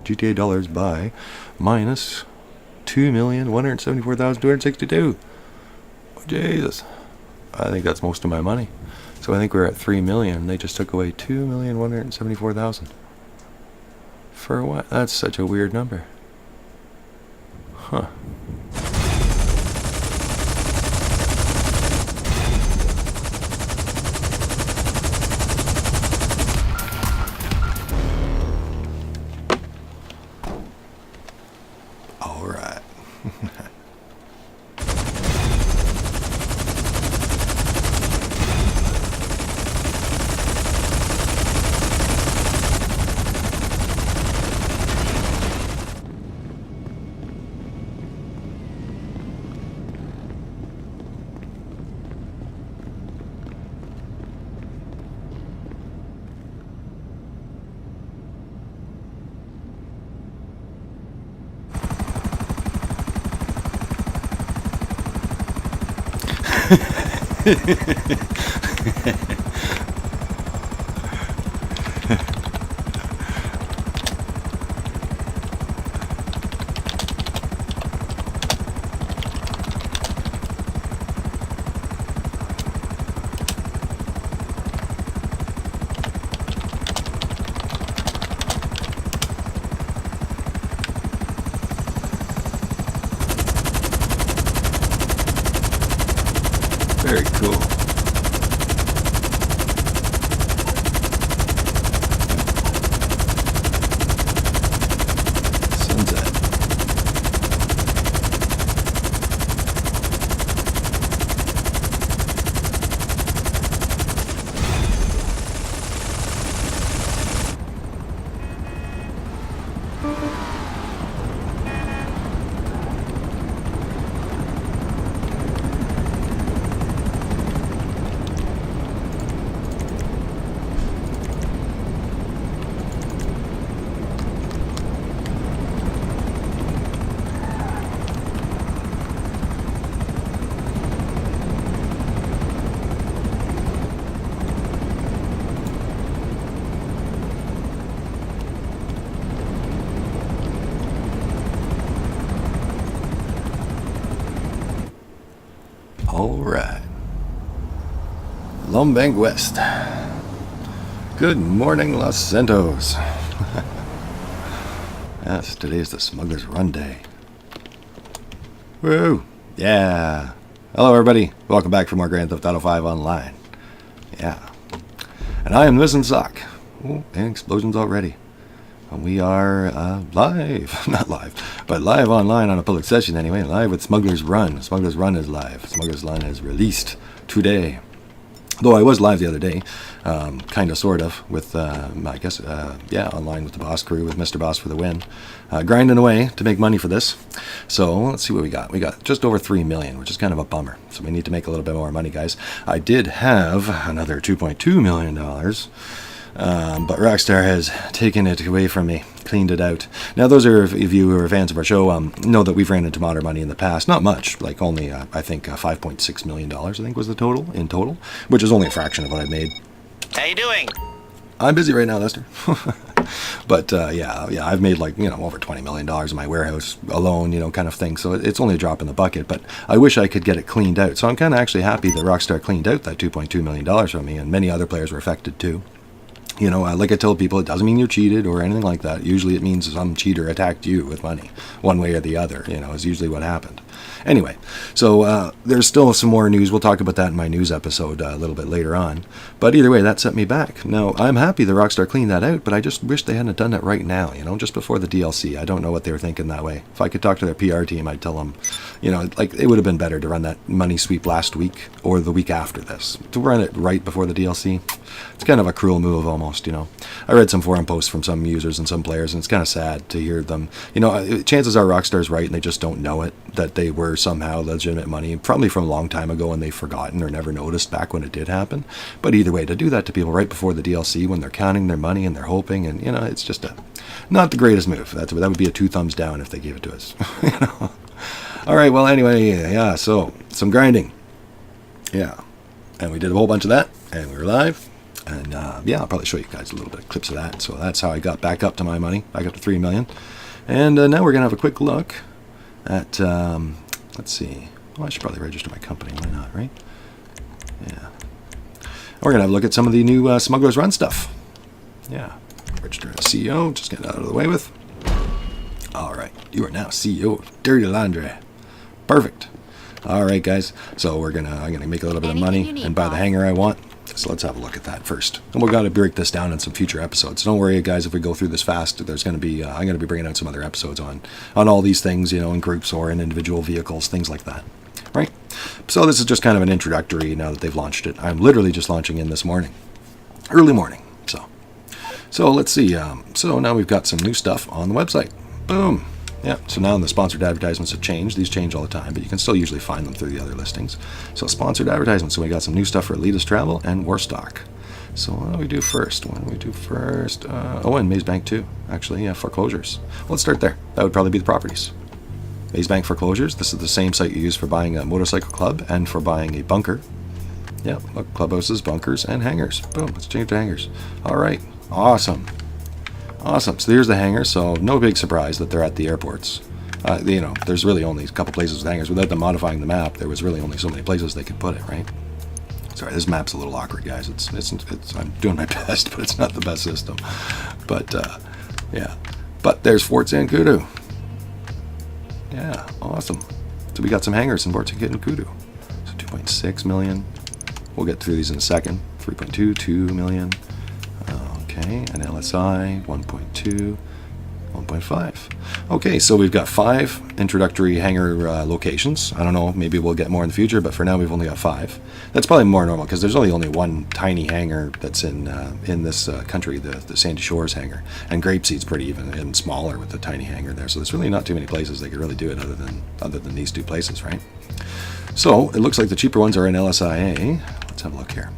GTA dollars by minus 2,174,262. Oh, Jesus. I think that's most of my money. So I think we're at 3 million. They just took away 2,174,000. For what? That's such a weird number. Huh. All right. Very cool. Sunset. All right. Lombang West. Good morning, Los Santos. Yes, today's the Smuggler's Run Day. Woo! Yeah. Hello, everybody. Welcome back for more Grand Theft Auto 5 Online. Yeah. And I am Missing Sock. Oh, and explosions already. We are live. Not live, but live online on a public session anyway. Live with Smuggler's Run. Smuggler's Run is live. Smuggler's Run is released today. Though I was live the other day, kind of, sort of, with, I guess, online with the Boss crew, with Mr. Boss for the win. Grinding away to make money for this. So, let's see what we got. We got just over 3 million, which is kind of a bummer. So we need to make a little bit more money, guys. I did have another $2.2 million. But Rockstar has taken it away from me, cleaned it out. Now, those of you who are fans of our show know that we've ran into modder money in the past. Not much, like only, I think, $5.6 million, I think was the total, which is only a fraction of what I've made. How you doing? I'm busy right now, Lester. But, yeah, I've made, like, over $20 million in my warehouse alone, kind of thing. So it's only a drop in the bucket, but I wish I could get it cleaned out. So I'm kind of actually happy that Rockstar cleaned out that $2.2 million from me, and many other players were affected, too. Like I tell people, it doesn't mean you're cheated or anything like that. Usually it means some cheater attacked you with money, one way or the other, is usually what happened. Anyway, so there's still some more news. We'll talk about that in my news episode a little bit later on. But either way, that set me back. Now, I'm happy the Rockstar cleaned that out, but I just wish they hadn't done it right now, just before the DLC. I don't know what they were thinking that way. If I could talk to their PR team, I'd tell them, like, it would have been better to run that money sweep last week or the week after this. To run it right before the DLC, it's kind of a cruel move almost, I read some forum posts from some users and some players, and it's kind of sad to hear them. Chances are Rockstar's right, and they just don't know it, that they were somehow legitimate money, probably from a long time ago, and they've forgotten or never noticed back when it did happen. But either way, to do that to people right before the DLC, when they're counting their money and they're hoping, and, it's just not the greatest move. That would be a 2 thumbs down if they gave it to us. All right, well, anyway, yeah, so some grinding. Yeah. And we did a whole bunch of that, and we were live. And yeah, I'll probably show you guys a little bit of clips of that. So that's how I got back up to my money, back up to 3 million. And now we're going to have a quick look at, let's see. Well, I should probably register my company. Why not, right? Yeah. We're going to have a look at some of the new Smugglers Run stuff. Yeah. Register as CEO. Just get that out of the way with. All right. You are now CEO of Dirty Laundry. Perfect. All right, guys. So I'm gonna make a little bit of money and buy the hanger I want. So let's have a look at that first. And we've got to break this down in some future episodes. Don't worry, guys, if we go through this fast, there's going to be I'm going to be bringing out some other episodes on all these things, you know, in groups or in individual vehicles, things like that. Right? So this is just kind of an introductory now that they've launched it. I'm literally just launching in this morning. Early morning. So let's see. So now we've got some new stuff on the website. Boom. Yeah, so now the sponsored advertisements have changed. These change all the time, but you can still usually find them through the other listings. So sponsored advertisements. So we got some new stuff for Elitist Travel and Warstock. So what do we do first? Oh, and Maze Bank 2. Actually, yeah, foreclosures. Well, let's start there. That would probably be the properties. Maze Bank foreclosures. This is the same site you use for buying a motorcycle club and for buying a bunker. Yeah, look, clubhouses, bunkers, and hangars. Boom, let's change to hangars. All right, awesome. Awesome. So here's the hangars. So no big surprise that they're at the airports. You know, there's really only a couple places with hangars. Without them modifying the map, there was really only so many places they could put it, right? Sorry, this map's a little awkward, guys. It's I'm doing my best, but it's not the best system. But yeah. But there's Fort Zancudo. Yeah, awesome. So we got some hangars in Fort Zancudo. So 2.6 million. We'll get through these in a second. 3.2, 2 million. Okay, an LSI, 1.2, 1.5. Okay, so we've got 5 introductory hangar locations. I don't know, maybe we'll get more in the future, but for now we've only got 5. That's probably more normal because there's only one tiny hangar that's in this country, the Sandy Shores hangar. And Grapeseed's pretty even smaller with the tiny hangar there. So there's really not too many places they could really do it other than these 2 places, right? So it looks like the cheaper ones are in LSIA. Let's have a look here.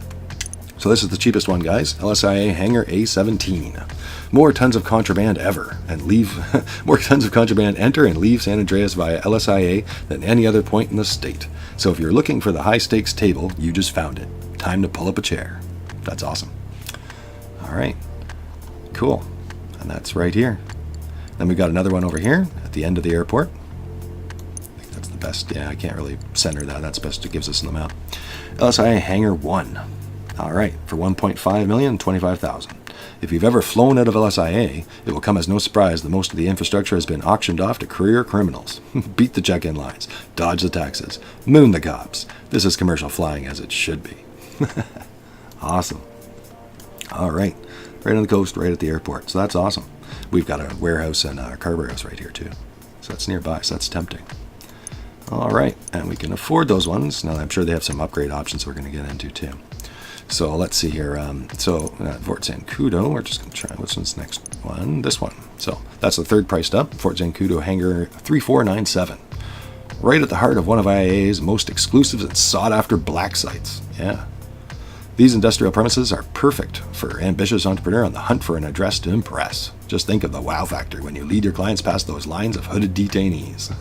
So this is the cheapest one, guys. LSIA Hangar A17. More tons of contraband ever, and more tons of contraband enter and leave San Andreas via LSIA than any other point in the state. So if you're looking for the high stakes table, you just found it. Time to pull up a chair. That's awesome. All right, cool, and that's right here. Then we got another one over here at the end of the airport. I think that's the best. Yeah, I can't really center that. That's best it gives us in the map. LSIA Hangar 1. All right, for 1.5 million, 25,000. If you've ever flown out of LSIA, it will come as no surprise that most of the infrastructure has been auctioned off to career criminals. Beat the check-in lines, dodge the taxes, moon the cops. This is commercial flying as it should be. Awesome. All right, right on the coast, right at the airport. So that's awesome. We've got a warehouse and a car warehouse right here too. So that's nearby, so that's tempting. All right, and we can afford those ones. Now I'm sure they have some upgrade options we're going to get into too. So let's see here. Fort Zancudo, we're just going to try, which one's the next one? This one. So that's the third priced up. Fort Zancudo Hangar 3497. Right at the heart of one of IAA's most exclusive and sought after black sites. Yeah. These industrial premises are perfect for ambitious entrepreneur on the hunt for an address to impress. Just think of the wow factor when you lead your clients past those lines of hooded detainees.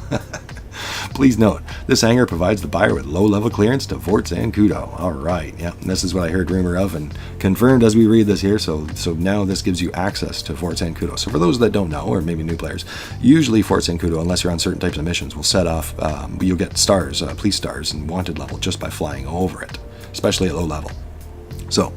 Please note, this hangar provides the buyer with low-level clearance to Fort Zancudo. All right, yeah, and this is what I heard rumor of and confirmed as we read this here. So now this gives you access to Fort Zancudo. So for those that don't know, or maybe new players, usually Fort Zancudo, unless you're on certain types of missions, will set off. You'll get stars, police stars, and wanted level just by flying over it, especially at low level. So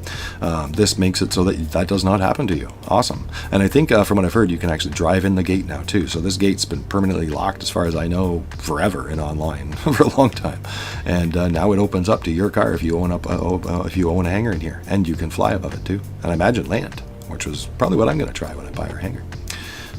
this makes it so that does not happen to you. Awesome. And I think from what I've heard, you can actually drive in the gate now too. So this gate's been permanently locked as far as I know forever in online for a long time. And now it opens up to your car if you own a hangar in here, and you can fly above it too. And I imagine land, which was probably what I'm going to try when I buy our hangar.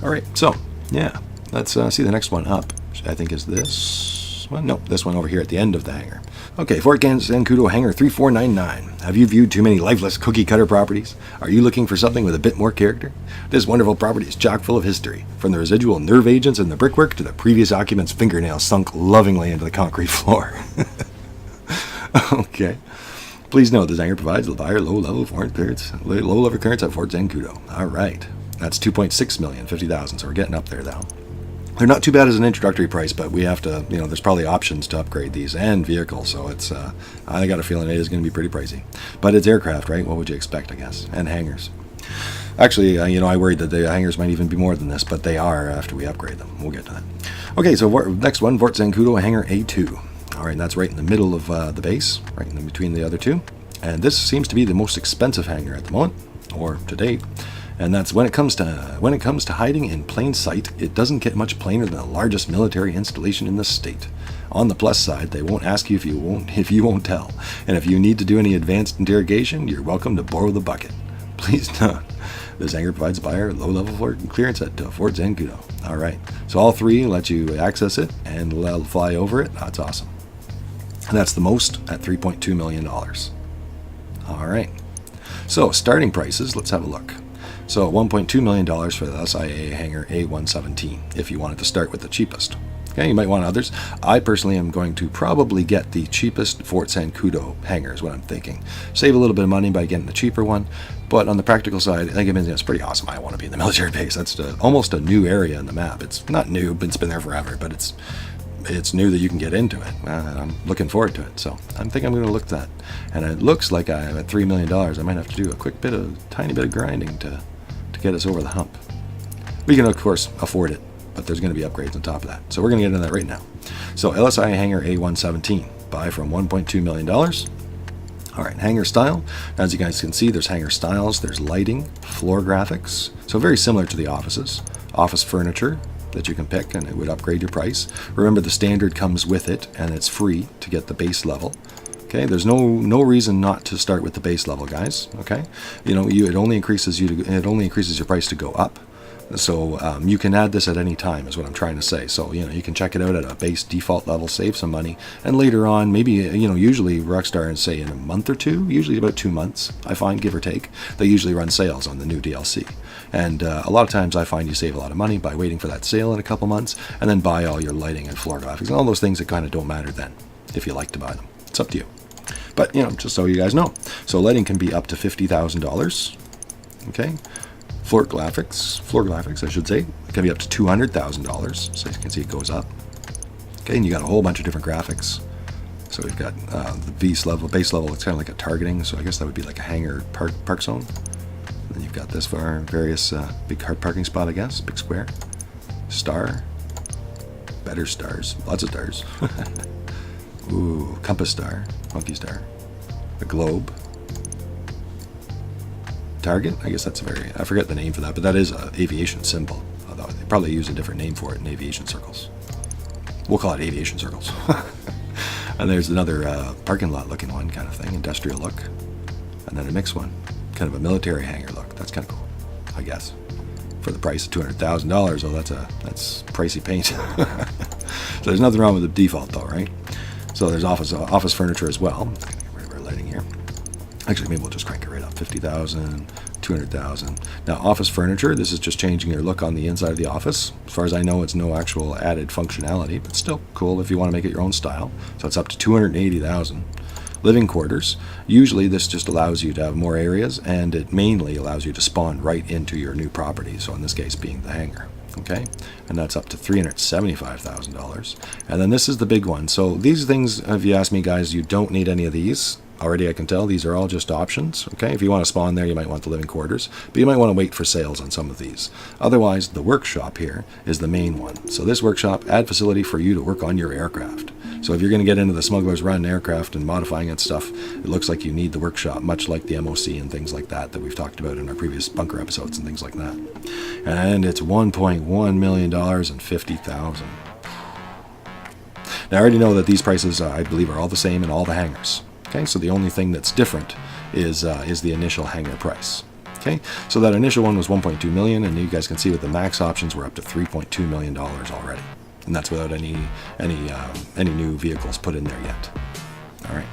All right. So yeah, let's see the next one up. I think is this one. Nope, this one over here at the end of the hangar. Okay, Fort Zancudo Hangar 3499. Have you viewed too many lifeless cookie-cutter properties? Are you looking for something with a bit more character? This wonderful property is chock full of history, from the residual nerve agents in the brickwork to the previous occupant's fingernails sunk lovingly into the concrete floor. Okay. Please note, this hangar provides the buyer low-level clearance at Fort Zancudo. All right. That's 2.6 million, 50,000, so we're getting up there, though. They're not too bad as an introductory price, but we have to, there's probably options to upgrade these and vehicles. So it's, I got a feeling it is going to be pretty pricey. But it's aircraft, right? What would you expect, I guess? And hangars. Actually, I worried that the hangars might even be more than this, but they are after we upgrade them. We'll get to that. Okay, so next one, Fort Zancudo Hangar A2. All right, that's right in the middle of the base, right in between the other two. And this seems to be the most expensive hangar at the moment, or to date. And that's when it comes to hiding in plain sight, it doesn't get much plainer than the largest military installation in the state. On the plus side, they won't ask you if you won't tell. And if you need to do any advanced interrogation, you're welcome to borrow the bucket. Please don't. This hangar provides buyer low-level floor clearance at Fort Zancudo. All right, so all three let you access it and fly over it. That's awesome. And that's the most at $3.2 million. All right, so starting prices, let's have a look. So $1.2 million for the SIA Hangar A117 if you wanted to start with the cheapest. Okay, you might want others. I personally am going to probably get the cheapest Fort Zancudo hangar is what I'm thinking. Save a little bit of money by getting the cheaper one, but on the practical side, I think it's pretty awesome. I want to be in the military base. That's almost a new area in the map. It's not new, but it's been there forever, but it's new that you can get into it. I'm looking forward to it, so I think I'm going to look at that. And it looks like I'm at $3 million. I might have to do a tiny bit of grinding to get us over the hump. We can, of course, afford it, but there's going to be upgrades on top of that. So we're going to get into that right now. So LSI Hangar A117, buy from $1.2 million. All right, hangar style. As you guys can see, there's hangar styles, there's lighting, floor graphics. So very similar to the offices. Office furniture that you can pick, and it would upgrade your price. Remember, the standard comes with it, and it's free to get the base level. Okay, there's no reason not to start with the base level, guys. Okay, it only increases your price to go up. So you can add this at any time, is what I'm trying to say. So you can check it out at a base default level, save some money, and later on, maybe usually Rockstar, and say in a month or two, usually about 2 months, I find, give or take, they usually run sales on the new DLC. And a lot of times I find you save a lot of money by waiting for that sale in a couple months, and then buy all your lighting and floor graphics and all those things that kind of don't matter then, if you like to buy them. It's up to you. But, just so you guys know. So lighting can be up to $50,000. Okay. Floor graphics, I should say, can be up to $200,000. So you can see it goes up. Okay, and you got a whole bunch of different graphics. So we've got the base level. It's kind of like a targeting. So I guess that would be like a hangar park zone. And then you've got this for various big parking spot, I guess. Big square. Star. Better stars. Lots of stars. Ooh, compass star, monkey star, a globe, target. I guess that's I forget the name for that, but that is an aviation symbol. Although they probably use a different name for it in aviation circles. We'll call it aviation circles. And there's another parking lot looking one kind of thing, industrial look, and then a mixed one, kind of a military hangar look. That's kind of cool, I guess. For the price of $200,000, oh, that's pricey paint. So there's nothing wrong with the default, though, right? So there's office furniture as well. Get rid of our lighting here. Actually, maybe we'll just crank it right up. 50,000, 200,000. Now, office furniture, this is just changing your look on the inside of the office. As far as I know, it's no actual added functionality, but still cool if you want to make it your own style. So it's up to 280,000. Living quarters, usually this just allows you to have more areas, and it mainly allows you to spawn right into your new property. So in this case, being the hangar. Okay, and that's up to $375,000. And then this is the big one. So these things, if you ask me, guys, you don't need any of these. Already I can tell these are all just options. Okay, if you want to spawn there, you might want the living quarters, but you might want to wait for sales on some of these. Otherwise, the workshop here is the main one. So this workshop, add facility for you to work on your aircraft. So if you're going to get into the Smuggler's Run aircraft and modifying its stuff, it looks like you need the workshop, much like the MOC and things like that we've talked about in our previous bunker episodes and things like that. And it's $1.1 million and 50,000. Now I already know that these prices, I believe, are all the same in all the hangars. Okay, so the only thing that's different is the initial hangar price. Okay, so that initial one was 1.2 million, and you guys can see with the max options we're up to $3.2 million already, and that's without any new vehicles put in there yet. All right,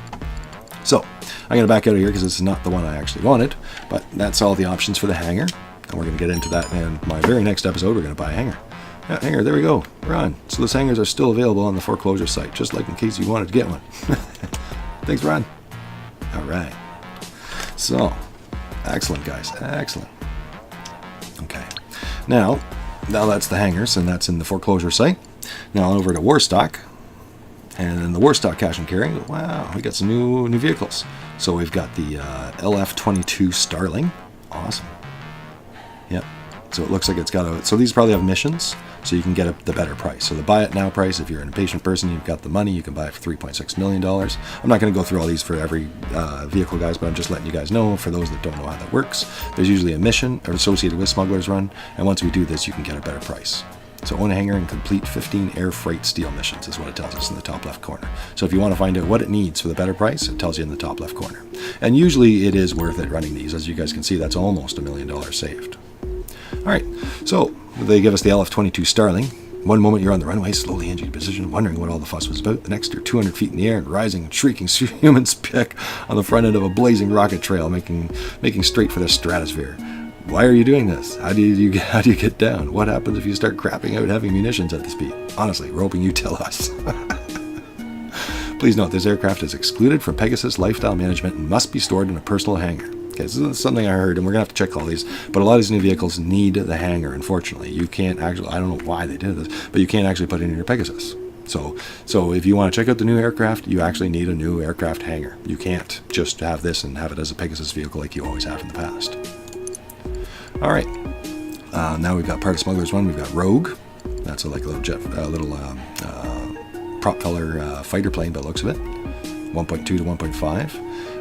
so I'm going to back out of here because this is not the one I actually wanted, but that's all the options for the hangar, and we're going to get into that in my very next episode. We're going to buy a hangar. Yeah, hangar, there we go. We're on. So those hangars are still available on the foreclosure site, just like in case you wanted to get one. Thanks, Ron. All right. So, excellent, guys. Excellent. Okay. Now, Now that's the hangars, and that's in the foreclosure site. Now over to Warstock. And in the Warstock cash and carry, wow, we got some new vehicles. So we've got the LF22 Starling. Awesome. Yep. So it looks like it's got a... So these probably have missions, so you can get the better price. So the buy it now price, if you're an impatient person, you've got the money, you can buy it for $3.6 million. I'm not going to go through all these for every vehicle, guys, but I'm just letting you guys know, for those that don't know how that works, there's usually a mission associated with Smuggler's Run, and once we do this, you can get a better price. So own a hangar and complete 15 air freight steel missions is what it tells us in the top left corner. So if you want to find out what it needs for the better price, it tells you in the top left corner. And usually it is worth it running these. As you guys can see, that's almost $1 million saved. All right, so they give us the LF-22 Starling. One moment you're on the runway, slowly inching position, wondering what all the fuss was about. The next you're 200 feet in the air and rising and shrieking human speck on the front end of a blazing rocket trail, making straight for the stratosphere. Why are you doing this? How do you get down? What happens if you start crapping out heavy munitions at the speed? Honestly, we're hoping you tell us. Please note, this aircraft is excluded from Pegasus lifestyle management and must be stored in a personal hangar. Okay, so this is something I heard, and we're going to have to check all these, but a lot of these new vehicles need the hangar, unfortunately. You can't actually, I don't know why they did this, but you can't actually put it in your Pegasus. So if you want to check out the new aircraft, you actually need a new aircraft hangar. You can't just have this and have it as a Pegasus vehicle like you always have in the past. All right, now we've got part of Smuggler's Run. We've got Rogue. That's like a little propeller fighter plane by the looks of it, 1.2 to 1.5.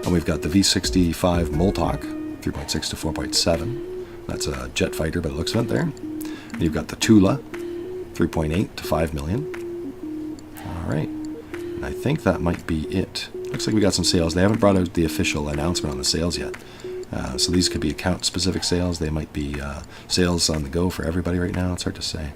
And we've got the V65 Moltok, 3.6 to 4.7. That's a jet fighter by the looks of it there. And you've got the Tula, 3.8 to 5 million. All right, and I think that might be it. Looks like we got some sales. They haven't brought out the official announcement on the sales yet. So these could be account-specific sales. They might be sales on the go for everybody right now. It's hard to say.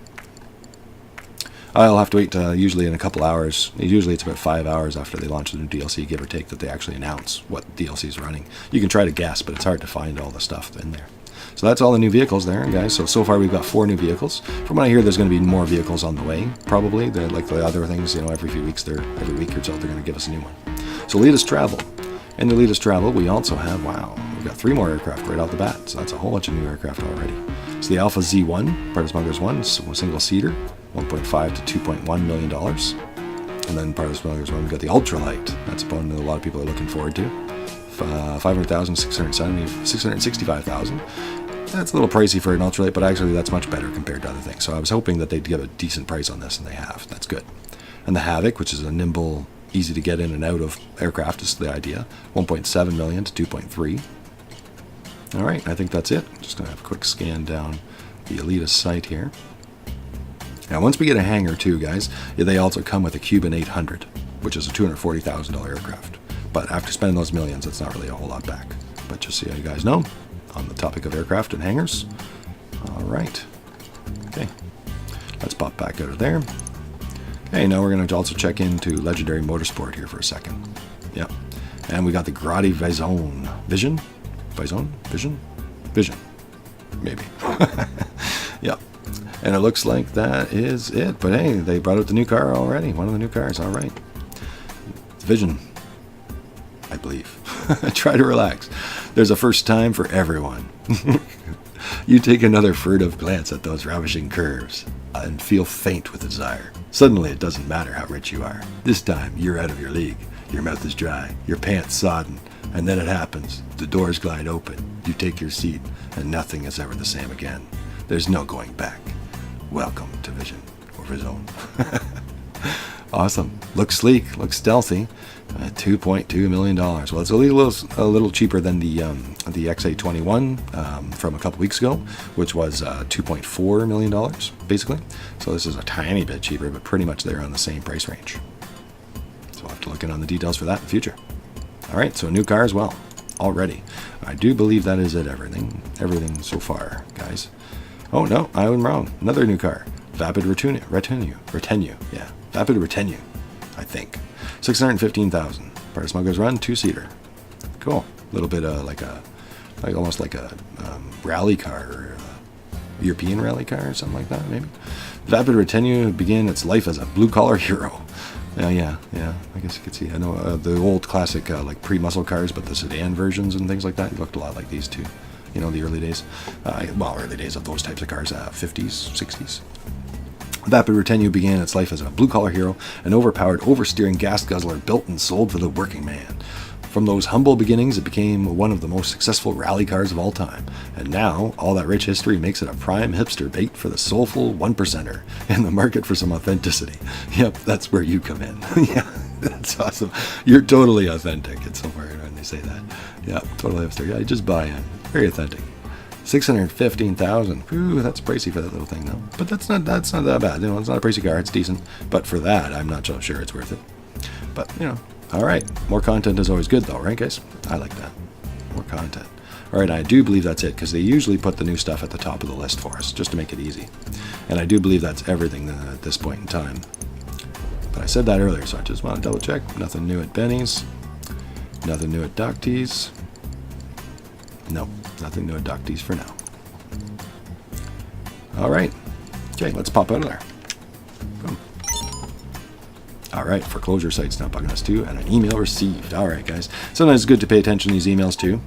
I'll have to wait usually in a couple hours. Usually it's about 5 hours after they launch the new DLC, give or take, that they actually announce what DLC is running. You can try to guess, but it's hard to find all the stuff in there. So that's all the new vehicles there, guys. So far we've got 4 new vehicles. From what I hear, there's going to be more vehicles on the way, probably. They're like the other things, every few weeks, every week or so, they're going to give us a new one. So lead us travel. In the latest travel, we also have, we've got 3 more aircraft right off the bat. So that's a whole bunch of new aircraft already. So the Alpha Z1, part of Smuggler's One, is a single-seater, $1.5 to $2.1 million. And then part of Smuggler's One, we've got the Ultralight. That's one that a lot of people are looking forward to. $500,000, $665,000. That's a little pricey for an ultralight, but actually that's much better compared to other things. So I was hoping that they'd give a decent price on this, and they have. That's good. And the Havoc, which is a nimble, easy to get in and out of aircraft, is the idea. 1.7 million to 2.3. All right, I think that's it. Just going to have a quick scan down the Elitist site here. Now, once we get a hangar too, guys, they also come with a Cuban 800, which is a $240,000 aircraft. But after spending those millions, it's not really a whole lot back. But just so you guys know, on the topic of aircraft and hangars. All right. Okay. Let's pop back out of there. Okay, now we're going to also check into Legendary Motorsport here for a second. Yep. And we got the Grotti Vision? Maybe. Yep. And it looks like that is it. But hey, they brought out the new car already. One of the new cars. All right. Vision, I believe. Try to relax. There's a first time for everyone. You take another furtive glance at those ravishing curves and feel faint with desire. Suddenly it doesn't matter how rich you are. This time you're out of your league. Your mouth is dry, your pants sodden, and then it happens. The doors glide open, you take your seat, and nothing is ever the same again. There's no going back. Welcome to Vision, or Vision. Awesome. Looks sleek, looks stealthy. $2.2 million. Well, it's a little cheaper than the XA21 from a couple weeks ago, which was $2.4 million, basically. So this is a tiny bit cheaper, but pretty much there on the same price range. So I'll have to look in on the details for that in the future. All right, so a new car as well, already. I do believe that is it, everything so far, guys. Oh, no, I was wrong. Another new car. Vapid Retinue. Yeah, Vapid Retinue, I think. $615,000. Part of Smuggler's Run, 2-seater. Cool. A little bit almost like a rally car, or a European rally car, or something like that, maybe. Vapid Retinue began its life as a blue-collar hero. Yeah. I guess you could see. I know the old classic like pre-muscle cars, but the sedan versions and things like that looked a lot like these two. you know, the early days. Well, early days of those types of cars, 50s, 60s. Vapid Retenue began its life as a blue-collar hero, an overpowered, oversteering gas guzzler built and sold for the working man. From those humble beginnings, it became one of the most successful rally cars of all time. And now, all that rich history makes it a prime hipster bait for the soulful one-percenter in the market for some authenticity. Yep, that's where you come in. Yeah, that's awesome. You're totally authentic. It's somewhere when they say that. Yeah, totally hipster. Yeah, you just buy in. Very authentic. 615,000. Ooh, that's pricey for that little thing, though. But that's not that bad. You know, it's not a pricey car. It's decent. But for that, I'm not so sure it's worth it. But you know, all right. More content is always good, though, right, guys? I like that. More content. All right, I do believe that's it because they usually put the new stuff at the top of the list for us just to make it easy. And I do believe that's everything at this point in time. But I said that earlier, so I just want to double check. Nothing new at Benny's. Nothing new at Docty's. No, nothing new at Docty's for now. All right. Okay, let's pop out of there. Boom. All right, foreclosure site's not bugging us too, and an email received. All right, guys. Sometimes it's good to pay attention to these emails too.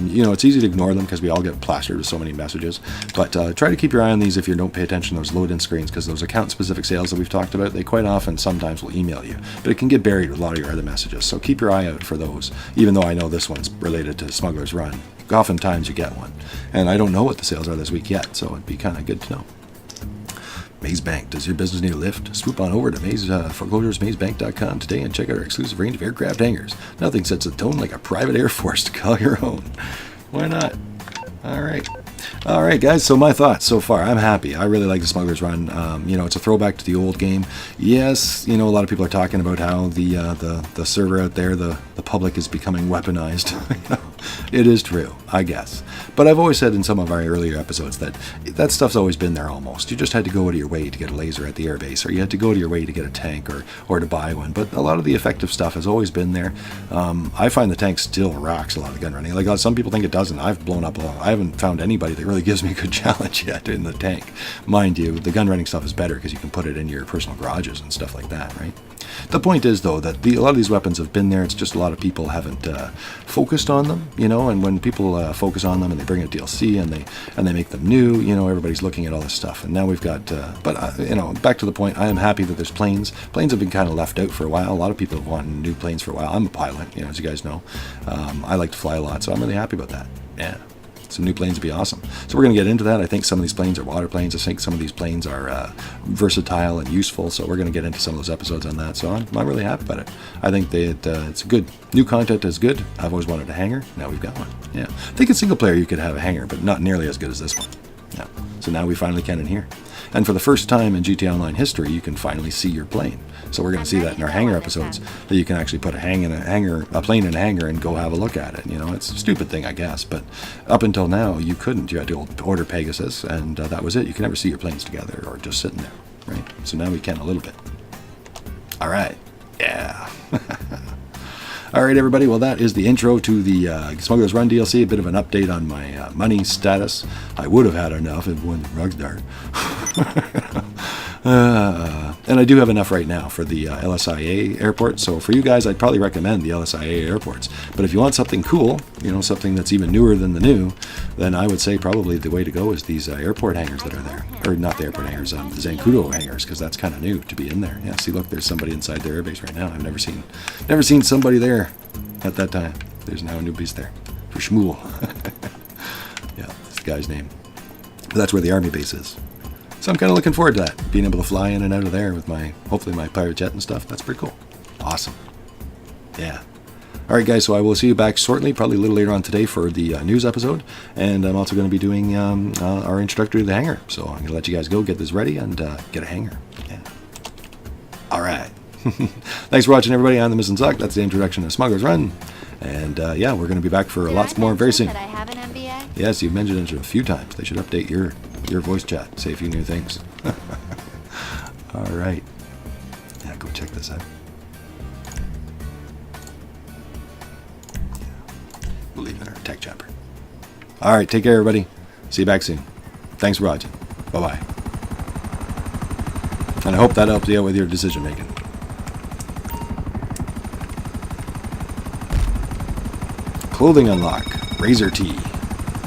You know, it's easy to ignore them because we all get plastered with so many messages. But try to keep your eye on these if you don't pay attention to those load-in screens, because those account-specific sales that we've talked about, they quite often sometimes will email you. But it can get buried with a lot of your other messages. So keep your eye out for those, even though I know this one's related to Smuggler's Run. Oftentimes you get one. And I don't know what the sales are this week yet, so it'd be kind of good to know. Maze Bank. Does your business need a lift? Swoop on over to foreclosuresmazebank.com today and check out our exclusive range of aircraft hangars. Nothing sets a tone like a private Air Force to call your own. Why not? All right. All right, guys, so my thoughts so far. I'm happy. I really like the Smuggler's Run. You know, it's a throwback to the old game. Yes, you know, a lot of people are talking about how the server out there, the public is becoming weaponized. It is true, I guess. But I've always said in some of our earlier episodes that stuff's always been there almost. You just had to go out of your way to get a laser at the airbase, or you had to go to your way to get a tank or to buy one. But a lot of the effective stuff has always been there. I find the tank still rocks a lot of the gun running. Like some people think it doesn't. I've blown up a lot. I haven't found anybody that really gives me a good challenge yet in the tank. Mind you, the gun running stuff is better because you can put it in your personal garages and stuff like that, right? The point is, though, that a lot of these weapons have been there. It's just a lot of people haven't focused on them, you know. And when people focus on them and they bring out DLC and they make them new, you know, everybody's looking at all this stuff. And now we've got, you know, back to the point. I am happy that there's planes. Planes have been kind of left out for a while. A lot of people have wanted new planes for a while. I'm a pilot, you know, as you guys know. I like to fly a lot, so I'm really happy about that. Yeah. Some new planes would be awesome. So we're going to get into that. I think some of these planes are water planes. I think some of these planes are versatile and useful. So we're going to get into some of those episodes on that. So I'm really happy about it. I think that it's good. New content is good. I've always wanted a hangar. Now we've got one. Yeah. I think in single player you could have a hangar, but not nearly as good as this one. Yeah. So now we finally can in here. And for the first time in GTA Online history, you can finally see your plane. So we're going to see that in our hangar episodes, that you can actually put a plane in a hangar and go have a look at it. You know, it's a stupid thing, I guess, but up until now, you couldn't. You had to order Pegasus, and that was it. You could never see your planes together or just sitting there, right? So now we can a little bit. All right. Yeah. All right, everybody. Well, that is the intro to the Smuggler's Run DLC. A bit of an update on my money status. I would have had enough if it wasn't Rockstar. And I do have enough right now for the LSIA airport. So for you guys, I'd probably recommend the LSIA airports. But if you want something cool, you know, something that's even newer than the new, then I would say probably the way to go is these airport hangars that are there. Or not the airport hangars, the Zancudo hangars, because that's kind of new to be in there. Yeah, see, look, there's somebody inside their airbase right now. I've never seen somebody there at that time. There's now a new base there for Shmuel. Yeah, that's the guy's name. But that's where the army base is. So I'm kind of looking forward to that, being able to fly in and out of there with hopefully my pirate jet and stuff. That's pretty cool. Awesome. Yeah. All right, guys, so I will see you back shortly, probably a little later on today for the news episode. And I'm also going to be doing our introductory to the hangar. So I'm going to let you guys go, get this ready, and get a hangar. Yeah. All right. Thanks for watching, everybody. I'm the Missing Suck. That's the introduction to Smuggler's Run. And yeah, we're going to be back for lots more very soon. That I have an MBA? Yes, you've mentioned it a few times. They should update your voice chat, say a few new things. All right. Yeah, go check this out. Yeah. We'll leave it in our tech chopper. All right, take care, everybody. See you back soon. Thanks for watching. Bye-bye. And I hope that helps you out with your decision making. Clothing unlock. Razor T.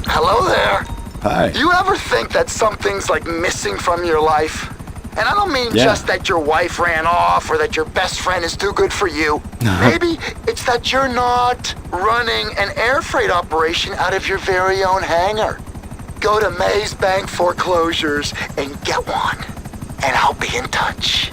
Hello there. Hi. You ever think that something's like missing from your life? And I don't mean just that your wife ran off or that your best friend is too good for you. Maybe it's that you're not running an air freight operation out of your very own hangar. Go to Maze Bank Foreclosures and get one. And I'll be in touch.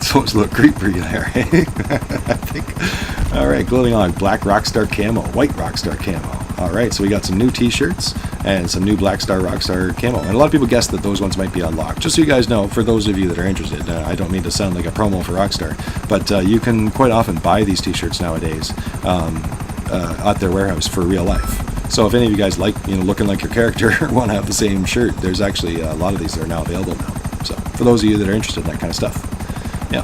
So it's a little creepy there, eh? I think. All right, clothing on. Black Rockstar camo, white Rockstar camo. All right, so we got some new t-shirts and some new Black Star Rockstar camo. And a lot of people guessed that those ones might be unlocked. Just so you guys know, for those of you that are interested, I don't mean to sound like a promo for Rockstar, but you can quite often buy these t-shirts nowadays at their warehouse for real life. So if any of you guys like, looking like your character or want to have the same shirt, there's actually a lot of these that are now available now. So for those of you that are interested in that kind of stuff, yeah,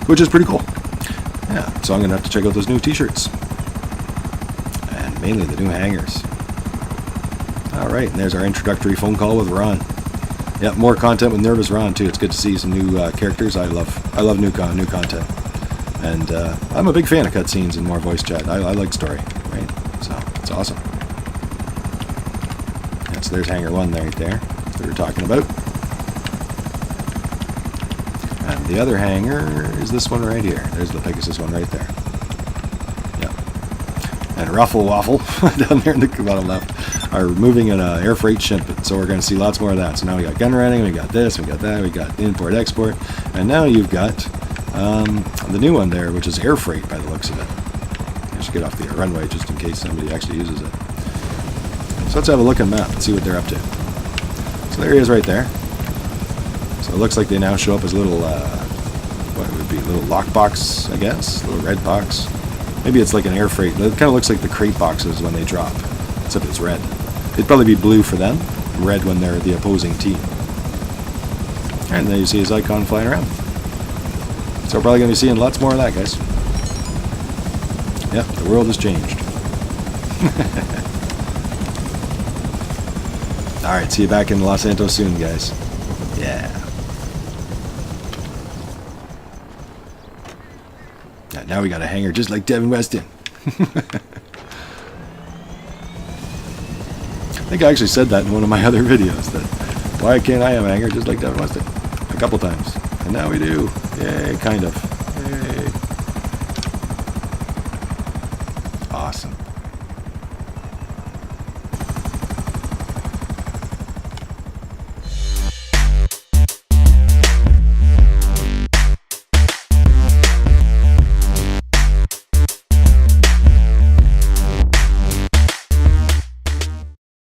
which is pretty cool. Yeah, so I'm gonna have to check out those new t-shirts and mainly the new hangers. All right, and there's our introductory phone call with Ron. Yeah, more content with Nervous Ron too. It's good to see some new characters. I love new content, and I'm a big fan of cutscenes and more voice chat. I like story, right? So it's awesome. Yeah, so there's hanger 1 right there that we were talking about. And the other hanger is this one right here. There's the Pegasus one right there. Yeah. And Ruffle Waffle down there in the bottom left are moving an air freight shipment. So we're going to see lots more of that. So now we got gun running, we got this, we got that, we got import export, and now you've got the new one there, which is air freight by the looks of it. I should get off the runway just in case somebody actually uses it. So let's have a look at the map and see what they're up to. So there he is right there. So it looks like they now show up as a little, what would be, a little lockbox, I guess, a little red box. Maybe it's like an air freight. It kind of looks like the crate boxes when they drop, except it's red. It'd probably be blue for them, red when they're the opposing team. And then you see his icon flying around. So we're probably going to be seeing lots more of that, guys. Yep, the world has changed. Alright, see you back in Los Santos soon, guys. Yeah. Now we got a hanger just like Devin Weston. I think I actually said that in one of my other videos, that why can't I have a hanger just like Devin Weston? A couple times. And now we do. Yay, kind of. Yay. Awesome.